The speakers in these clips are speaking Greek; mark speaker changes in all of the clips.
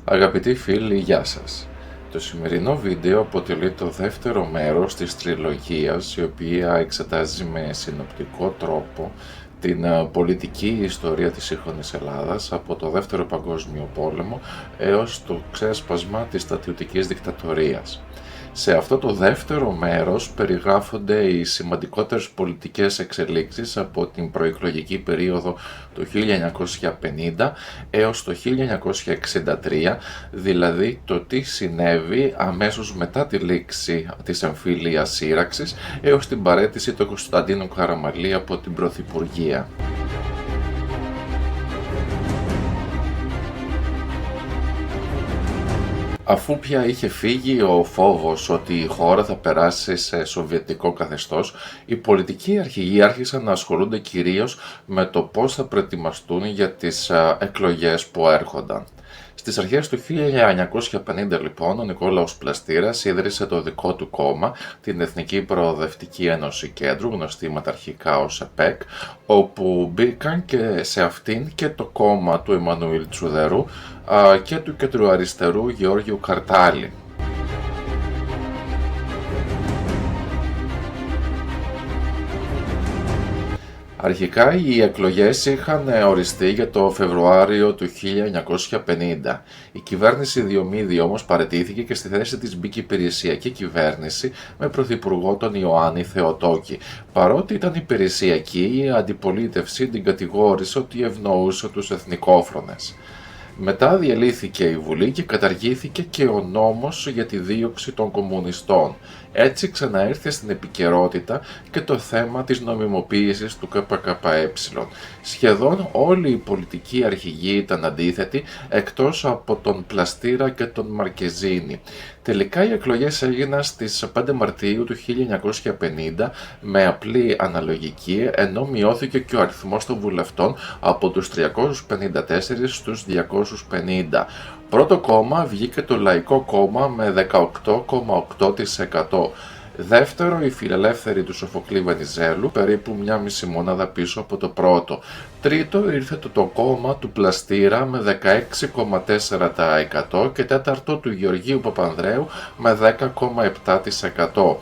Speaker 1: Αγαπητοί φίλοι, γεια σας. Το σημερινό βίντεο αποτελεί το δεύτερο μέρος της τριλογίας, η οποία εξετάζει με συνοπτικό τρόπο την πολιτική ιστορία της σύγχρονης Ελλάδας από το Δεύτερο Παγκόσμιο Πόλεμο έως το ξέσπασμα της στρατιωτικής δικτατορίας. Σε αυτό το δεύτερο μέρος περιγράφονται οι σημαντικότερες πολιτικές εξελίξεις από την προεκλογική περίοδο του 1950 έως το 1963, δηλαδή το τι συνέβη αμέσως μετά τη λήξη της εμφύλιας σύραξης έως την παραίτηση του Κωνσταντίνου Καραμαλή από την Πρωθυπουργία. Αφού πια είχε φύγει ο φόβος ότι η χώρα θα περάσει σε σοβιετικό καθεστώς, οι πολιτικοί αρχηγοί άρχισαν να ασχολούνται κυρίως με το πώς θα προετοιμαστούν για τις εκλογές που έρχονταν. Στις αρχές του 1950 λοιπόν ο Νικόλαος Πλαστήρας ίδρυσε το δικό του κόμμα, την Εθνική Προοδευτική Ένωση Κέντρου, γνωστή μεταρχικά ως ΕΠΕΚ, όπου μπήκαν και σε αυτήν και το κόμμα του Εμμανουήλ Τσουδερού και του κεντροαριστερού Γεώργιου Καρτάλη. Αρχικά οι εκλογές είχαν οριστεί για το Φεβρουάριο του 1950. Η κυβέρνηση Διομήδη όμως παραιτήθηκε και στη θέση της μπήκε η υπηρεσιακή κυβέρνηση με πρωθυπουργό τον Ιωάννη Θεοτόκη. Παρότι ήταν υπηρεσιακή, η αντιπολίτευση την κατηγόρησε ότι ευνοούσε τους εθνικόφρονες. Μετά διαλύθηκε η Βουλή και καταργήθηκε και ο νόμος για τη δίωξη των κομμουνιστών. Έτσι ξαναήρθε στην επικαιρότητα και το θέμα της νομιμοποίησης του ΚΚΕ. Σχεδόν όλοι οι πολιτικοί αρχηγοί ήταν αντίθετοι, εκτός από τον Πλαστήρα και τον Μαρκεζίνη. Τελικά οι εκλογές έγιναν στις 5 Μαρτίου του 1950 με απλή αναλογική, ενώ μειώθηκε και ο αριθμός των βουλευτών από τους 354 στους 250. Πρώτο κόμμα βγήκε το Λαϊκό Κόμμα με 18,8%. Δεύτερο, οι φιλελεύθεροι του Σοφοκλή Βενιζέλου, περίπου μια μισή μονάδα πίσω από το πρώτο. Τρίτο ήρθε το κόμμα του Πλαστήρα με 16,4% και τέταρτο του Γεωργίου Παπανδρέου με 10,7%.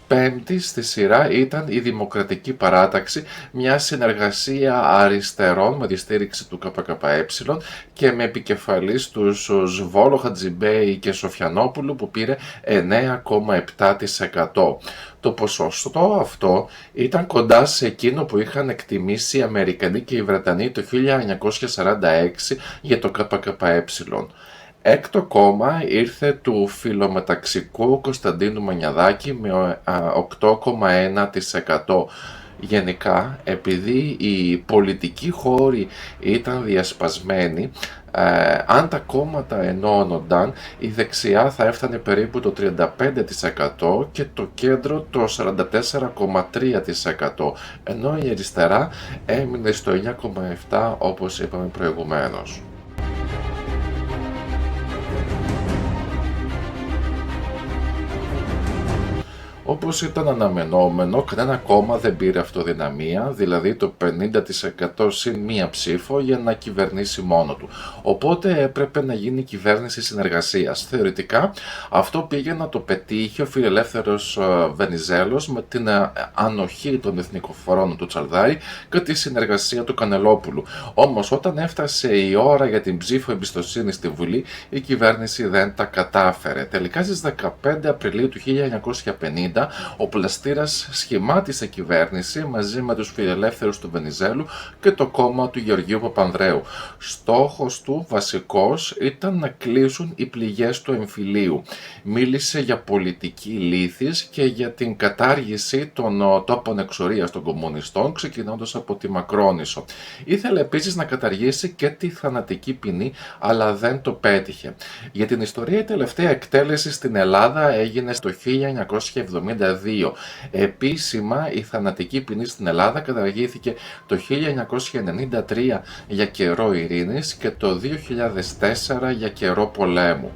Speaker 1: Πέμπτη στη σειρά ήταν η Δημοκρατική Παράταξη, μια συνεργασία αριστερών με τη στήριξη του ΚΚΕ και με επικεφαλής τους Σβόλο, Χατζιμπέη και Σοφιανόπουλου που πήρε 9,7%. Το ποσοστό αυτό ήταν κοντά σε εκείνο που είχαν εκτιμήσει οι Αμερικανοί και οι Βρετανοί το 1946 για το ΚΚΕ. Έκτο κόμμα ήρθε του φιλομεταξικού Κωνσταντίνου Μανιαδάκη με 8,1%. Γενικά, επειδή οι πολιτικοί χώροι ήταν διασπασμένοι, αν τα κόμματα ενώνονταν, η δεξιά θα έφτανε περίπου το 35% και το κέντρο το 44,3%, ενώ η αριστερά έμεινε στο 9,7% όπως είπαμε προηγουμένως. Όπως ήταν αναμενόμενο, κανένα κόμμα δεν πήρε αυτοδυναμία, δηλαδή το 50% συν μία ψήφο για να κυβερνήσει μόνο του. Οπότε έπρεπε να γίνει κυβέρνηση συνεργασίας. Θεωρητικά αυτό πήγε να το πετύχει ο φιλελεύθερος Βενιζέλος με την ανοχή των εθνικοφορών του Τσαλδάρη και τη συνεργασία του Κανελόπουλου. Όμως όταν έφτασε η ώρα για την ψήφο εμπιστοσύνη στη Βουλή, η κυβέρνηση δεν τα κατάφερε. Τελικά στις 15 Απριλίου του 1950 ο Πλαστήρας σχημάτισε κυβέρνηση μαζί με τους φιλελεύθερους του Βενιζέλου και το κόμμα του Γεωργίου Παπανδρέου. Στόχος του βασικός ήταν να κλείσουν οι πληγές του εμφυλίου. Μίλησε για πολιτική λύθης και για την κατάργηση των τόπων εξορίας των κομμουνιστών, ξεκινώντας από τη Μακρόνησο. Ήθελε επίσης να καταργήσει και τη θανατική ποινή, αλλά δεν το πέτυχε. Για την ιστορία, η τελευταία εκτέλεση στην Ελλάδα έγινε στο 1972. Επίσημα η θανατική ποινή στην Ελλάδα καταργήθηκε το 1993 για καιρό ειρήνης και το 2004 για καιρό πολέμου.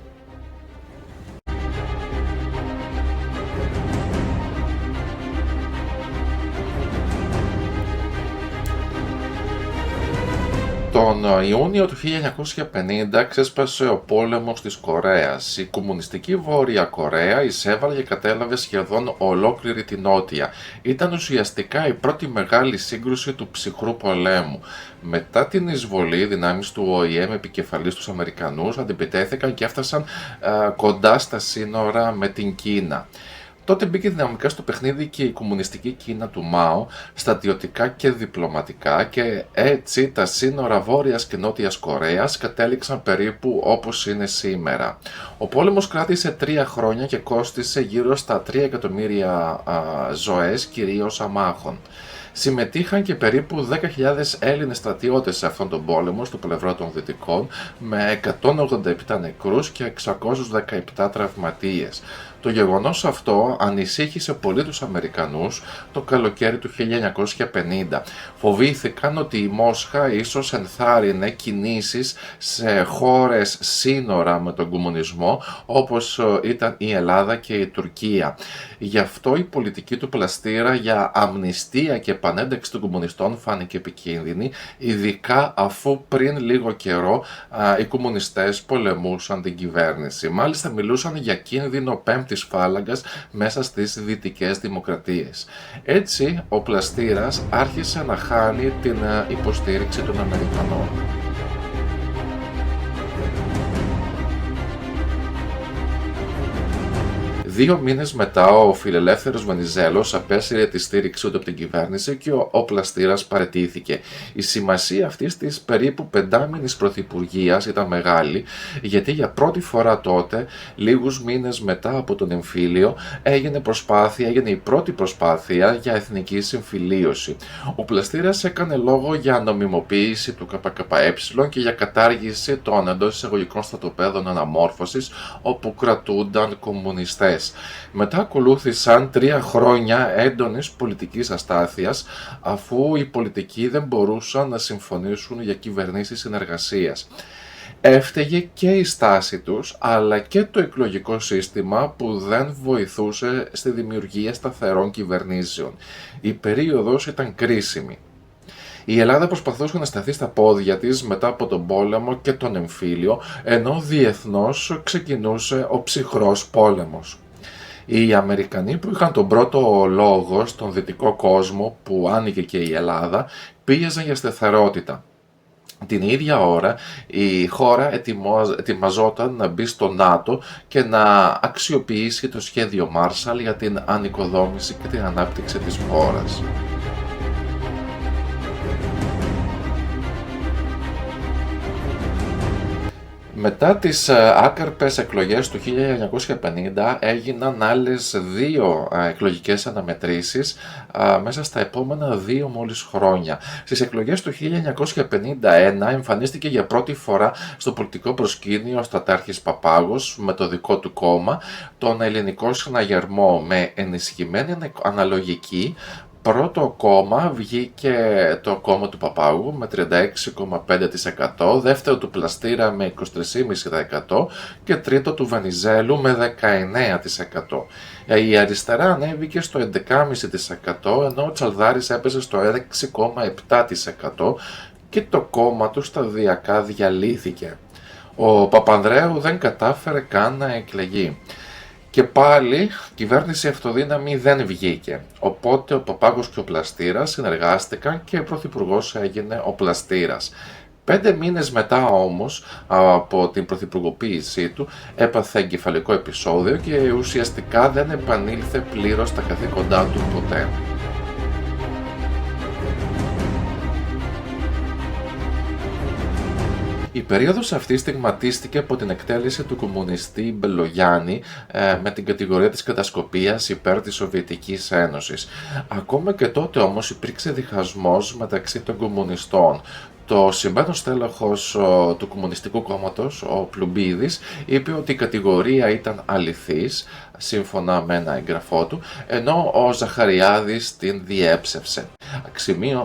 Speaker 1: Τον Ιούνιο του 1950 ξέσπασε ο πόλεμος της Κορέας. Η κομμουνιστική Βόρεια Κορέα εισέβαλε και κατέλαβε σχεδόν ολόκληρη την Νότια. Ήταν ουσιαστικά η πρώτη μεγάλη σύγκρουση του ψυχρού πολέμου. Μετά την εισβολή, οι δυνάμεις του ΟΗΕ με επικεφαλής τους Αμερικανούς αντιπιτέθηκαν και έφτασαν κοντά στα σύνορα με την Κίνα. Τότε μπήκε δυναμικά στο παιχνίδι και η κομμουνιστική Κίνα του Μάο, στρατιωτικά και διπλωματικά, και έτσι τα σύνορα Βόρειας και Νότιας Κορέας κατέληξαν περίπου όπως είναι σήμερα. Ο πόλεμος κράτησε 3 χρόνια και κόστισε γύρω στα 3 εκατομμύρια ζωές, κυρίως αμάχων. Συμμετείχαν και περίπου 10.000 Έλληνες στρατιώτες σε αυτόν τον πόλεμο στο πλευρό των Δυτικών, με 187 νεκρούς και 617 τραυματίες. Το γεγονός αυτό ανησύχησε πολύ τους Αμερικανούς το καλοκαίρι του 1950. Φοβήθηκαν ότι η Μόσχα ίσως ενθάρρυνε κινήσεις σε χώρες σύνορα με τον κομμουνισμό, όπως ήταν η Ελλάδα και η Τουρκία. Γι' αυτό η πολιτική του Πλαστήρα για αμνηστία και επανένταξη των κομμουνιστών φάνηκε επικίνδυνη, ειδικά αφού πριν λίγο καιρό οι κομμουνιστές πολεμούσαν την κυβέρνηση. Μάλιστα μιλούσαν για κίνδυνο πέμπτης φάλαγγας μέσα στις δυτικές δημοκρατίες. Έτσι, ο Πλαστήρας άρχισε να χάνει την υποστήριξη των Αμερικανών. 2 μήνες μετά, ο φιλελεύθερος Βενιζέλος απέσυρε τη στήριξή του από την κυβέρνηση και ο Πλαστήρας παραιτήθηκε. Η σημασία αυτής της περίπου 5μηνης πρωθυπουργίας ήταν μεγάλη, γιατί για πρώτη φορά τότε, λίγους μήνες μετά από τον εμφύλιο, έγινε η πρώτη προσπάθεια για εθνική συμφιλίωση. Ο Πλαστήρας έκανε λόγο για νομιμοποίηση του ΚΚΕ και για κατάργηση των εντός εισαγωγικών στρατοπέδων αναμόρφωσης όπου κρατούνταν κομμουνιστές. Μετά ακολούθησαν 3 χρόνια έντονης πολιτικής αστάθειας, αφού οι πολιτικοί δεν μπορούσαν να συμφωνήσουν για κυβερνήσεις συνεργασίας. Έφταιγε και η στάση τους, αλλά και το εκλογικό σύστημα που δεν βοηθούσε στη δημιουργία σταθερών κυβερνήσεων. Η περίοδος ήταν κρίσιμη. Η Ελλάδα προσπαθούσε να σταθεί στα πόδια της μετά από τον πόλεμο και τον εμφύλιο, ενώ διεθνώς ξεκινούσε ο ψυχρός πόλεμος. Οι Αμερικανοί, που είχαν τον πρώτο λόγο στον δυτικό κόσμο που άνοιγε και η Ελλάδα, πίεζαν για σταθερότητα. Την ίδια ώρα η χώρα ετοιμαζόταν να μπει στο ΝΑΤΟ και να αξιοποιήσει το σχέδιο Μάρσαλ για την ανοικοδόμηση και την ανάπτυξη της χώρας. Μετά τις άκαρπες εκλογές του 1950 έγιναν άλλες 2 εκλογικές αναμετρήσεις μέσα στα επόμενα 2 μόλις χρόνια. Στις εκλογές του 1951 εμφανίστηκε για πρώτη φορά στο πολιτικό προσκήνιο ο στρατάρχης Παπάγος με το δικό του κόμμα, τον Ελληνικό Συναγερμό, με ενισχυμένη αναλογική. Πρώτο κόμμα βγήκε το κόμμα του Παπάγου με 36,5%, δεύτερο του Πλαστήρα με 23,5% και τρίτο του Βενιζέλου με 19%. Η αριστερά ανέβηκε στο 11,5%, ενώ ο Τσαλδάρης έπεσε στο 6,7% και το κόμμα του σταδιακά διαλύθηκε. Ο Παπανδρέου δεν κατάφερε καν να εκλεγεί. Και πάλι κυβέρνηση αυτοδύναμη δεν βγήκε, οπότε ο Παπάγος και ο Πλαστήρας συνεργάστηκαν και πρωθυπουργός έγινε ο Πλαστήρας. 5 μήνες μετά όμως από την πρωθυπουργοποίησή του έπαθε εγκεφαλικό επεισόδιο και ουσιαστικά δεν επανήλθε πλήρως στα καθήκοντά του ποτέ. Η περίοδος αυτή στιγματίστηκε από την εκτέλεση του κομμουνιστή Μπελογιάννη με την κατηγορία της κατασκοπίας υπέρ της Σοβιετικής Ένωσης. Ακόμα και τότε όμως υπήρξε διχασμός μεταξύ των κομμουνιστών. Το συμβαίνον στέλεχος του Κομμουνιστικού Κόμματος, ο Πλουμπίδης, είπε ότι η κατηγορία ήταν αληθής, σύμφωνα με ένα έγγραφό του, ενώ ο Ζαχαριάδης την διέψευσε.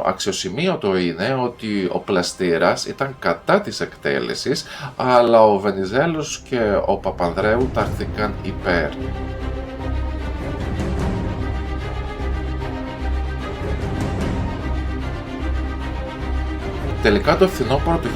Speaker 1: Αξιοσημείωτο είναι ότι ο Πλαστήρας ήταν κατά της εκτέλεσης, αλλά ο Βενιζέλος και ο Παπανδρέου τάχθηκαν υπέρ. Τελικά το φθινόπωρο του 1952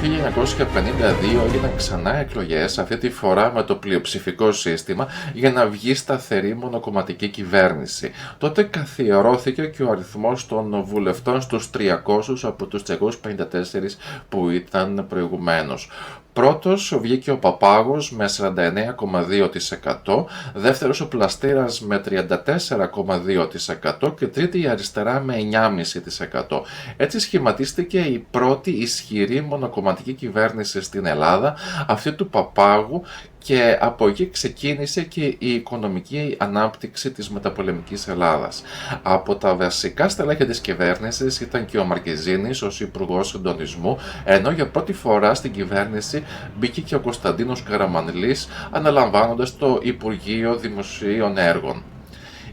Speaker 1: έγιναν ξανά εκλογές, αυτή τη φορά με το πλειοψηφικό σύστημα, για να βγει σταθερή μονοκομματική κυβέρνηση. Τότε καθιερώθηκε και ο αριθμός των βουλευτών στους 300 από τους 354 που ήταν προηγουμένως. Πρώτος βγήκε ο Παπάγος με 49,2%, δεύτερος ο Πλαστήρας με 34,2% και τρίτη η Αριστερά με 9,5%. Έτσι σχηματίστηκε η πρώτη ισχυρή μονοκομματική κυβέρνηση στην Ελλάδα, αυτή του Παπάγου, και από εκεί ξεκίνησε και η οικονομική ανάπτυξη της μεταπολεμικής Ελλάδας. Από τα βασικά στελέχη της κυβέρνησης ήταν και ο Μαρκεζίνης ως υπουργός συντονισμού, ενώ για πρώτη φορά στην κυβέρνηση μπήκε και ο Κωνσταντίνος Καραμανλής, αναλαμβάνοντας το Υπουργείο Δημοσίων Έργων.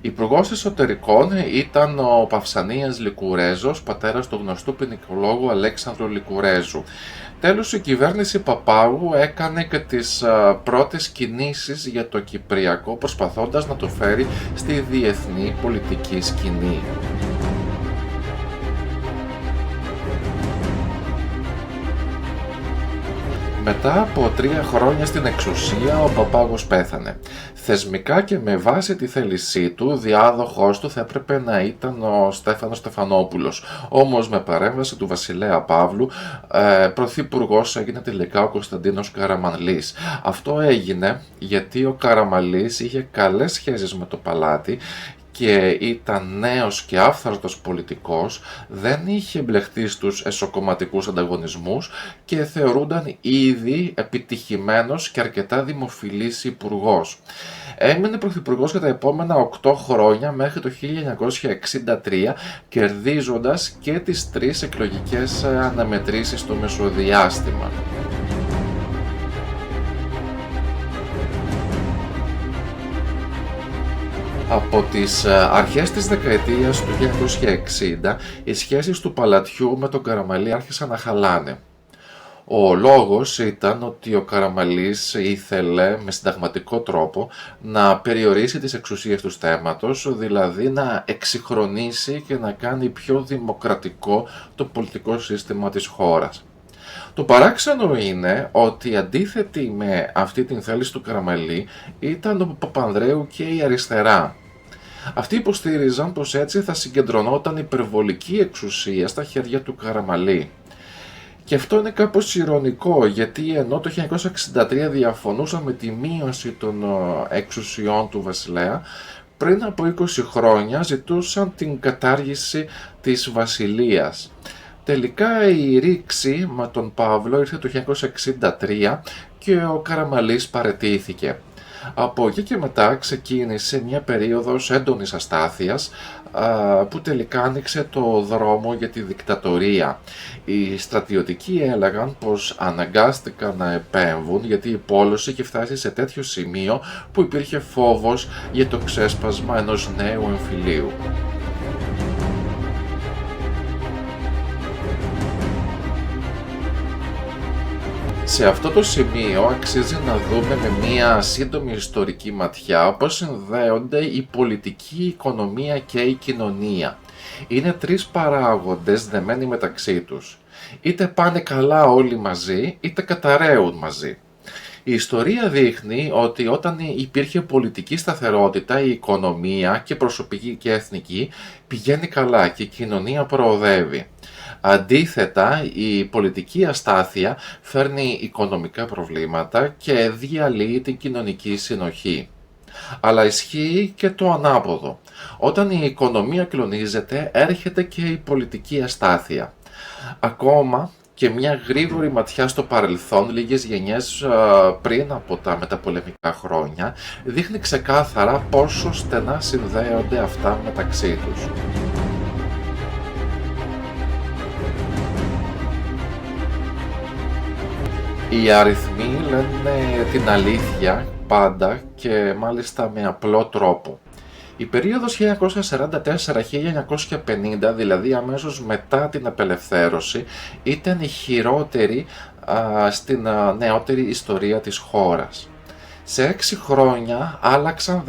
Speaker 1: Υπουργός Εσωτερικών ήταν ο Παυσανίας Λικουρέζος, πατέρας του γνωστού ποινικολόγου Αλέξανδρου Λικουρέζου. Τέλος, η κυβέρνηση Παπάγου έκανε και τις πρώτες κινήσεις για το Κυπριακό, προσπαθώντας να το φέρει στη διεθνή πολιτική σκηνή. Μετά από 3 χρόνια στην εξουσία, ο Παπάγος πέθανε. Θεσμικά και με βάση τη θέλησή του, διάδοχός του θα έπρεπε να ήταν ο Στέφανος Στεφανόπουλος. Όμως με παρέμβαση του βασιλέα Παύλου, πρωθυπουργός έγινε τελικά ο Κωνσταντίνος Καραμανλής. Αυτό έγινε γιατί ο Καραμανλής είχε καλές σχέσεις με το παλάτι και ήταν νέος και άφθαρτος πολιτικός, δεν είχε μπλεχτεί στους εσωκομματικούς ανταγωνισμούς και θεωρούνταν ήδη επιτυχημένος και αρκετά δημοφιλής υπουργός. Έμεινε πρωθυπουργός για τα επόμενα 8 χρόνια μέχρι το 1963, κερδίζοντας και τις 3 εκλογικές αναμετρήσεις στο μεσοδιάστημα. Από τις αρχές της δεκαετίας του 1960, οι σχέσεις του παλατιού με τον Καραμανλή άρχισαν να χαλάνε. Ο λόγος ήταν ότι ο Καραμανλής ήθελε με συνταγματικό τρόπο να περιορίσει τις εξουσίες του στέμματος, δηλαδή να εξυγχρονίσει και να κάνει πιο δημοκρατικό το πολιτικό σύστημα της χώρας. Το παράξενο είναι ότι αντίθετη με αυτή την θέληση του Καραμανλή ήταν ο Παπανδρέου και η αριστερά. Αυτοί υποστήριζαν πως έτσι θα συγκεντρωνόταν υπερβολική εξουσία στα χέρια του Καραμανλή. Και αυτό είναι κάπως ηρωνικό, γιατί ενώ το 1963 διαφωνούσαν με τη μείωση των εξουσιών του βασιλέα, πριν από 20 χρόνια ζητούσαν την κατάργηση της βασιλείας. Τελικά η ρήξη με τον Παύλο ήρθε το 1963 και ο Καραμανλής παραιτήθηκε. Από εκεί και μετά ξεκίνησε μια περίοδος έντονης αστάθειας που τελικά άνοιξε το δρόμο για τη δικτατορία. Οι στρατιωτικοί έλεγαν πως αναγκάστηκαν να επέμβουν γιατί η πόλωση είχε φτάσει σε τέτοιο σημείο που υπήρχε φόβος για το ξέσπασμα ενός νέου εμφυλίου. Σε αυτό το σημείο αξίζει να δούμε με μία σύντομη ιστορική ματιά πώς συνδέονται η πολιτική, η οικονομία και η κοινωνία. Είναι 3 παράγοντες δεμένοι μεταξύ τους. Είτε πάνε καλά όλοι μαζί, είτε καταραίουν μαζί. Η ιστορία δείχνει ότι όταν υπήρχε πολιτική σταθερότητα, η οικονομία και προσωπική και εθνική πηγαίνει καλά και η κοινωνία προοδεύει. Αντίθετα, η πολιτική αστάθεια φέρνει οικονομικά προβλήματα και διαλύει την κοινωνική συνοχή. Αλλά ισχύει και το ανάποδο. Όταν η οικονομία κλονίζεται, έρχεται και η πολιτική αστάθεια. Ακόμα και μια γρήγορη ματιά στο παρελθόν, λίγες γενιές πριν από τα μεταπολεμικά χρόνια, δείχνει ξεκάθαρα πόσο στενά συνδέονται αυτά μεταξύ τους. Οι αριθμοί λένε την αλήθεια πάντα και μάλιστα με απλό τρόπο. Η περίοδος 1944-1950, δηλαδή αμέσως μετά την απελευθέρωση, ήταν η χειρότερη στην νεότερη ιστορία της χώρας. Σε 6 χρόνια άλλαξαν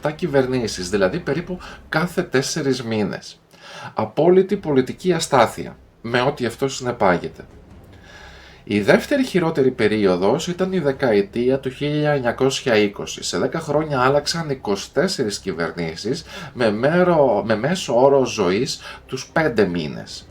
Speaker 1: 17 κυβερνήσεις, δηλαδή περίπου κάθε 4 μήνες. Απόλυτη πολιτική αστάθεια, με ό,τι αυτό συνεπάγεται. Η δεύτερη χειρότερη περίοδος ήταν η δεκαετία του 1920. Σε 10 χρόνια άλλαξαν 24 κυβερνήσεις με μέσο όρο ζωής τους 5 μήνες.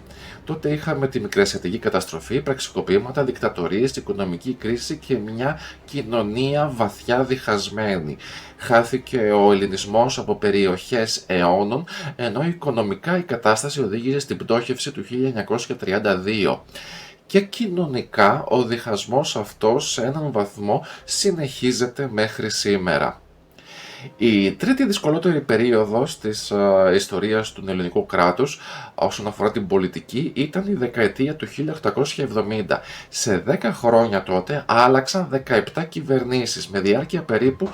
Speaker 1: Τότε είχαμε τη μικρασιατική καταστροφή, πραξικοπήματα, δικτατορίες, οικονομική κρίση και μια κοινωνία βαθιά διχασμένη. Χάθηκε ο ελληνισμός από περιοχές αιώνων, ενώ οικονομικά η κατάσταση οδήγησε στην πτώχευση του 1932. Και κοινωνικά ο διχασμός αυτός σε έναν βαθμό συνεχίζεται μέχρι σήμερα. Η τρίτη δυσκολότερη περίοδος της ιστορίας του ελληνικού κράτους όσον αφορά την πολιτική ήταν η δεκαετία του 1870. Σε 10 χρόνια τότε άλλαξαν 17 κυβερνήσεις με διάρκεια περίπου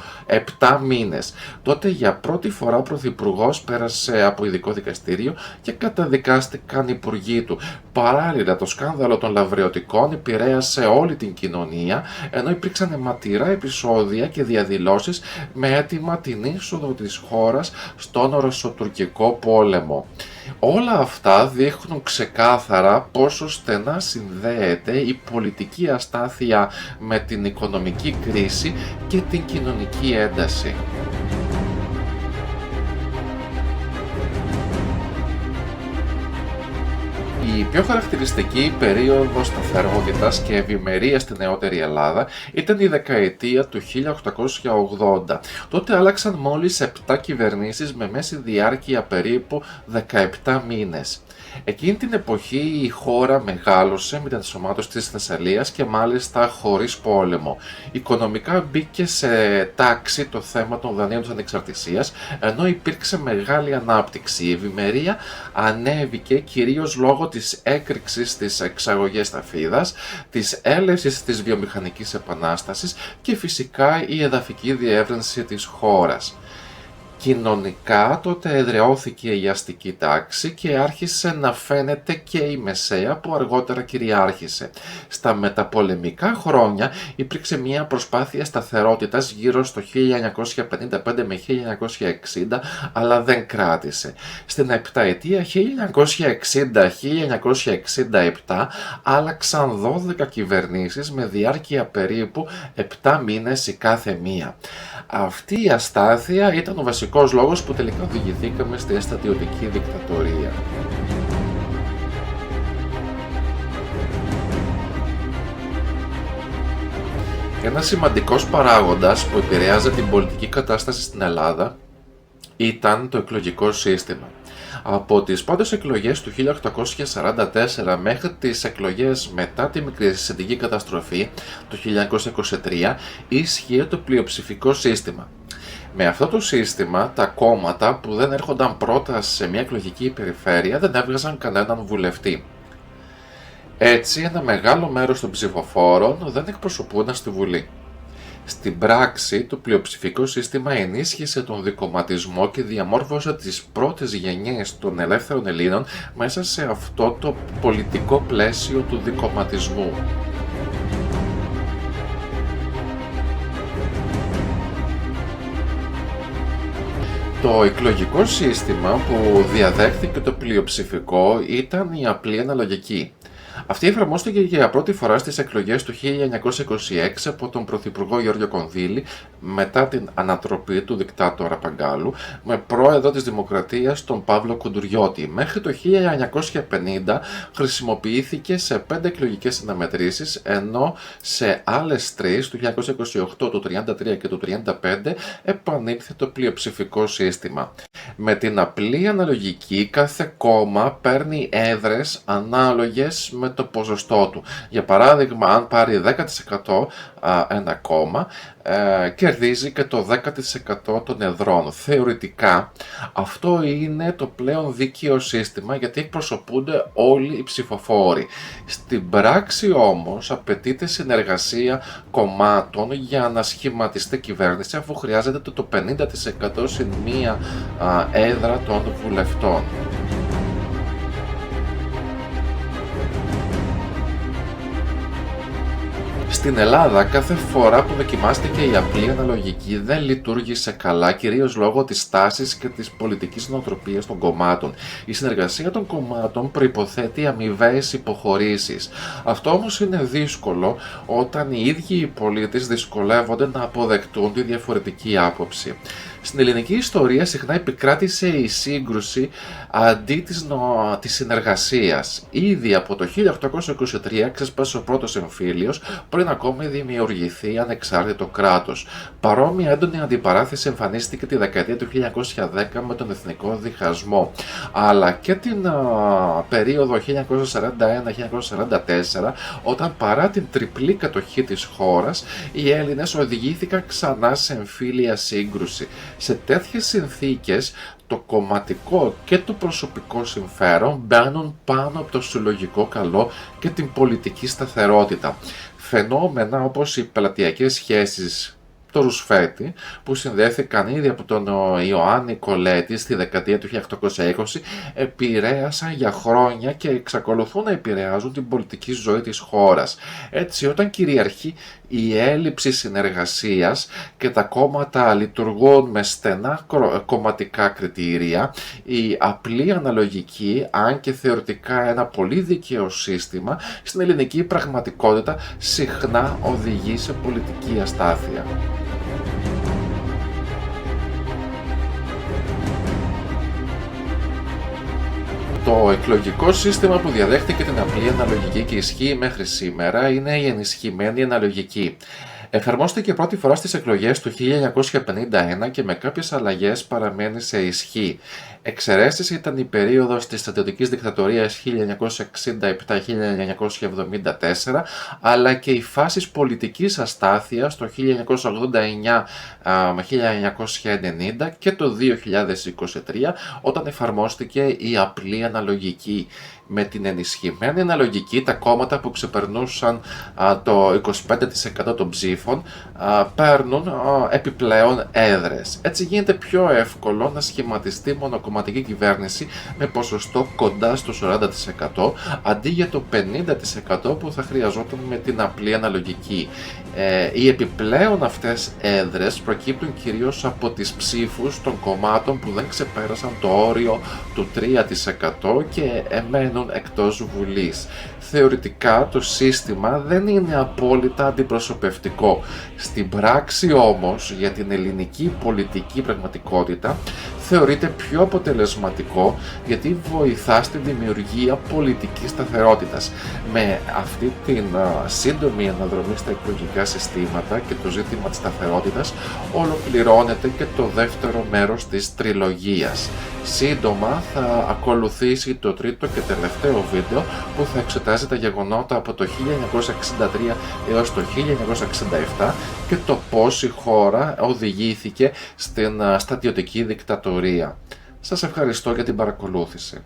Speaker 1: 7 μήνες. Τότε για πρώτη φορά ο πρωθυπουργός πέρασε από ειδικό δικαστήριο και καταδικάστηκαν οι υπουργοί του. Παράλληλα, το σκάνδαλο των λαβρεωτικών επηρέασε όλη την κοινωνία, ενώ υπήρξαν αιματηρά επεισόδια και διαδηλώσεις με αίτημα την είσοδο της χώρας στον Ρωσοτουρκικό πόλεμο. Όλα αυτά δείχνουν ξεκάθαρα πόσο στενά συνδέεται η πολιτική αστάθεια με την οικονομική κρίση και την κοινωνική ένταση. Η πιο χαρακτηριστική περίοδος σταθερότητας και ευημερίας στη νεότερη Ελλάδα ήταν η δεκαετία του 1880. Τότε άλλαξαν μόλις 7 κυβερνήσεις με μέση διάρκεια περίπου 17 μήνες. Εκείνη την εποχή η χώρα μεγάλωσε με την ενσωμάτωση της Θεσσαλίας και μάλιστα χωρίς πόλεμο. Οικονομικά μπήκε σε τάξη το θέμα των δανείων της ανεξαρτησίας, ενώ υπήρξε μεγάλη ανάπτυξη. Η ευημερία ανέβηκε κυρίως λόγω της έκρηξης στις εξαγωγές ταφίδας, της έλευσης της βιομηχανικής επανάστασης και φυσικά η εδαφική διεύρυνση της χώρας. Κοινωνικά τότε εδραιώθηκε η αστική τάξη και άρχισε να φαίνεται και η μεσαία που αργότερα κυριάρχησε. Στα μεταπολεμικά χρόνια υπήρξε μια προσπάθεια σταθερότητας γύρω στο 1955 με 1960, αλλά δεν κράτησε. Στην επταετία 1960-1967 άλλαξαν 12 κυβερνήσεις με διάρκεια περίπου 7 μήνες η κάθε μία. Αυτή η αστάθεια ήταν ο βασικός λόγος που τελικά οδηγηθήκαμε στη στρατιωτική δικτατορία. Ένας σημαντικός παράγοντας που επηρέαζε την πολιτική κατάσταση στην Ελλάδα ήταν το εκλογικό σύστημα. Από τις πρώτες εκλογές του 1844 μέχρι τις εκλογές μετά τη μικρασιατική καταστροφή του 1923 ίσχυε το πλειοψηφικό σύστημα. Με αυτό το σύστημα, τα κόμματα που δεν έρχονταν πρώτα σε μια εκλογική περιφέρεια δεν έβγαζαν κανέναν βουλευτή. Έτσι, ένα μεγάλο μέρος των ψηφοφόρων δεν εκπροσωπούνταν στη Βουλή. Στην πράξη, το πλειοψηφικό σύστημα ενίσχυσε τον δικομματισμό και διαμόρφωσε τις πρώτες γενιές των ελεύθερων Ελλήνων μέσα σε αυτό το πολιτικό πλαίσιο του δικομματισμού. Το εκλογικό σύστημα που διαδέχθηκε το πλειοψηφικό ήταν η απλή αναλογική. Αυτή εφαρμόστηκε για πρώτη φορά στις εκλογές του 1926 από τον Πρωθυπουργό Γιώργο Κονδύλη μετά την ανατροπή του δικτάτορα Παγκάλου με πρόεδρο της Δημοκρατίας τον Παύλο Κουντουριώτη. Μέχρι το 1950 χρησιμοποιήθηκε σε 5 εκλογικές αναμετρήσεις, ενώ σε άλλες 3, του 1928, του 1933 και του 1935, επανήλθε το πλειοψηφικό σύστημα. Με την απλή αναλογική κάθε κόμμα παίρνει έδρες ανάλογες με το ποσοστό του. Για παράδειγμα, αν πάρει 10% ένα κόμμα, κερδίζει και το 10% των εδρών. Θεωρητικά αυτό είναι το πλέον δίκαιο σύστημα γιατί εκπροσωπούνται όλοι οι ψηφοφόροι. Στην πράξη όμως απαιτείται συνεργασία κομμάτων για να σχηματιστεί κυβέρνηση, αφού χρειάζεται το 50% συν μία έδρα των βουλευτών. Στην Ελλάδα, κάθε φορά που δοκιμάστηκε η απλή αναλογική δεν λειτουργήσε καλά, κυρίως λόγω της τάσης και της πολιτικής νοοτροπίας των κομμάτων. Η συνεργασία των κομμάτων προϋποθέτει αμοιβαίες υποχωρήσεις. Αυτό όμως είναι δύσκολο όταν οι ίδιοι οι πολίτες δυσκολεύονται να αποδεκτούν τη διαφορετική άποψη. Στην ελληνική ιστορία συχνά επικράτησε η σύγκρουση αντί της συνεργασίας. Ήδη από το 1823 ξέσπασε ο πρώτος εμφύλιος πριν ακόμη δημιουργηθεί ανεξάρτητο κράτος. Παρόμοια έντονη αντιπαράθεση εμφανίστηκε τη δεκαετία του 1910 με τον εθνικό διχασμό, αλλά και την περίοδο 1941-1944, όταν παρά την τριπλή κατοχή της χώρας οι Έλληνες οδηγήθηκαν ξανά σε εμφύλια σύγκρουση. Σε τέτοιες συνθήκες το κομματικό και το προσωπικό συμφέρον μπαίνουν πάνω από το συλλογικό καλό και την πολιτική σταθερότητα. Φαινόμενα όπως οι πελατειακές σχέσεις, το ρουσφέτη, που συνδέθηκαν ήδη από τον Ιωάννη Κολέτη στη δεκαετία του 1820, επηρέασαν για χρόνια και εξακολουθούν να επηρεάζουν την πολιτική ζωή της χώρας. Έτσι, όταν κυριαρχεί η έλλειψη συνεργασίας και τα κόμματα λειτουργούν με στενά κομματικά κριτήρια, η απλή αναλογική, αν και θεωρητικά ένα πολύ δίκαιο σύστημα, στην ελληνική πραγματικότητα συχνά οδηγεί σε πολιτική αστάθεια. Το εκλογικό σύστημα που διαδέχτηκε την απλή αναλογική και ισχύει μέχρι σήμερα είναι η ενισχυμένη αναλογική. Εφαρμόστηκε πρώτη φορά στις εκλογές του 1951 και με κάποιες αλλαγές παραμένει σε ισχύ. Εξαιρέσεις ήταν η περίοδος της στρατιωτικής δικτατορίας 1967-1974, αλλά και οι φάσεις πολιτικής αστάθειας το 1989 με 1990 και το 2023, όταν εφαρμόστηκε η απλή αναλογική. Με την ενισχυμένη αναλογική, τα κόμματα που ξεπερνούσαν το 25% των ψήφων παίρνουν επιπλέον έδρες. Έτσι γίνεται πιο εύκολο να σχηματιστεί μονοκομματική κυβέρνηση με ποσοστό κοντά στο 40%, αντί για το 50% που θα χρειαζόταν με την απλή αναλογική. Οι επιπλέον αυτές έδρες προκύπτουν κυρίως από τις ψήφους των κομμάτων που δεν ξεπέρασαν το όριο του 3% και εμένουν εκτός Βουλής. Θεωρητικά το σύστημα δεν είναι απόλυτα αντιπροσωπευτικό. Στην πράξη όμως, για την ελληνική πολιτική πραγματικότητα, θεωρείται πιο αποτελεσματικό γιατί βοηθά στη δημιουργία πολιτικής σταθερότητας. Με αυτή την σύντομη αναδρομή στα εκλογικά συστήματα και το ζήτημα της σταθερότητας ολοκληρώνεται και το δεύτερο μέρος της τριλογίας. Σύντομα θα ακολουθήσει το τρίτο και τελευταίο βίντεο που θα εξετάζει τα γεγονότα από το 1963 έως το 1967 και το πώς η χώρα οδηγήθηκε στην στρατιωτική δικτατορία. Σας ευχαριστώ για την παρακολούθηση.